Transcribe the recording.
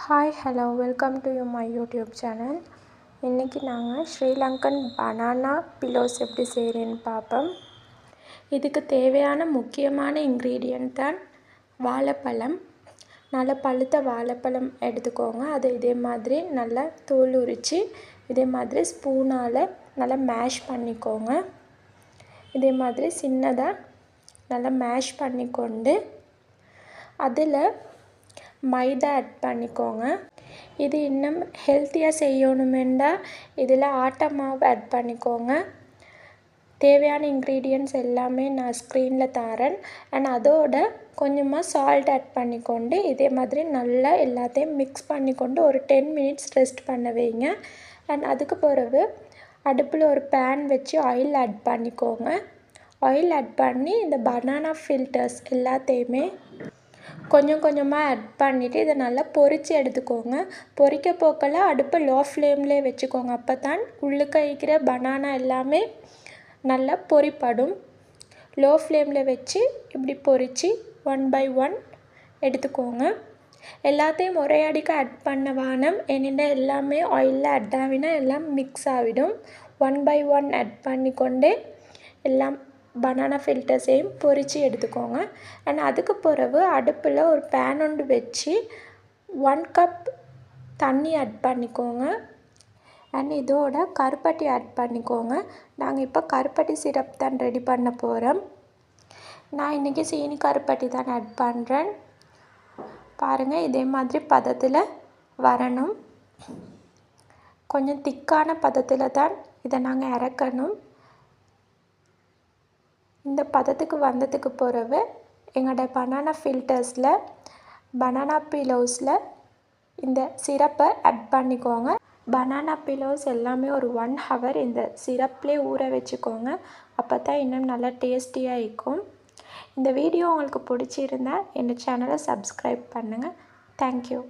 Hi hello welcome to my YouTube channel. இன்றைக்கி நாங்கள் Sri Lankan banana below எப்படி செய்கிறேன்னு பார்ப்போம். இதுக்கு தேவையான முக்கியமான இன்க்ரீடியன்ட் தான் வாழைப்பழம். நல்லா பழுத்த வாழைப்பழம் எடுத்துக்கோங்க. அதை இதே மாதிரி நல்லா தோல் உரித்து இதே மாதிரி ஸ்பூனால் நல்லா மேஷ் பண்ணிக்கோங்க. இதே மாதிரி சின்னதாக நல்லா மேஷ் பண்ணிக்கொண்டு அதில் மைதா ஆட் பண்ணிக்கோங்க. இது இன்னும் ஹெல்த்தியாக செய்யணுமெண்டா இதில் ஆட்டை மாவு ஆட் பண்ணிக்கோங்க. தேவையான இன்க்ரீடியன்ட்ஸ் எல்லாமே நான் ஸ்க்ரீனில் தரேன். அண்ட் அதோட கொஞ்சமாக சால்ட் ஆட் பண்ணிக்கொண்டு இதே மாதிரி நல்லா எல்லாத்தையும் மிக்ஸ் பண்ணிக்கொண்டு ஒரு 10 மினிட்ஸ் ரெஸ்ட் பண்ண வைங்க. அண்ட் அதுக்கு பிறகு அடுப்பில் ஒரு பேன் வச்சு ஆயில் ஆட் பண்ணிக்கோங்க. ஆயில் ஆட் பண்ணி இந்த பனானா ஃபில்டர்ஸ் எல்லாத்தையுமே கொஞ்சம் கொஞ்சமாக ஆட் பண்ணிவிட்டு இதை நல்லா பொரித்து எடுத்துக்கோங்க. பொரிக்க போக்கில் அடுப்பை லோ ஃப்ளேம்லேயே வச்சுக்கோங்க. அப்போ தான் உள்ளுக்க வைக்கிற பனானா எல்லாமே நல்லா பொரிப்படும். லோ ஃப்ளேமில் வச்சு இப்படி பொரித்து 1 by 1 எடுத்துக்கோங்க. எல்லாத்தையும் ஒரே அடிக்க ஆட் பண்ண வேணாம். ஏன்னா எல்லாமே ஆயிலில் ஆட் ஆகினா எல்லாம் மிக்ஸ் ஆகிடும். 1 by 1 ஆட் பண்ணிக்கொண்டே எல்லாம் பனானா ஃபில்டர்ஸையும் பொரித்து எடுத்துக்கோங்க. அண்ட் அதுக்கு பிறகு அடுப்பில் ஒரு பேன் ஒன்று வச்சு 1 கப் தண்ணி ஆட் பண்ணிக்கோங்க. அண்ட் இதோட கருப்பட்டி ஆட் பண்ணிக்கோங்க. நாங்கள் இப்போ கருப்பட்டி சிரப் தான் ரெடி பண்ண போகிறோம். நான் இன்றைக்கி சீனி கருப்பட்டி தான் ஆட் பண்ணுறேன். பாருங்கள், இதே மாதிரி பதத்தில் வரணும். கொஞ்சம் திக்கான பதத்தில் தான் இதை நாங்கள் இறக்கணும். இந்த பதத்துக்கு வந்ததுக்கு பிறகு எங்களோட பனானா ஃபில்டர்ஸில் பனானா பிலோஸில் இந்த சிரப்பை ஆட் பண்ணிக்கோங்க. பனானா பிலோஸ் எல்லாமே ஒரு 1 hour இந்த சிரப்லேயே ஊற வச்சுக்கோங்க. அப்போ தான் இன்னும் நல்லா டேஸ்டியாக இருக்கும். இந்த வீடியோ உங்களுக்கு பிடிச்சிருந்தா என் சேனலை சப்ஸ்கிரைப் பண்ணுங்கள். தேங்க்யூ.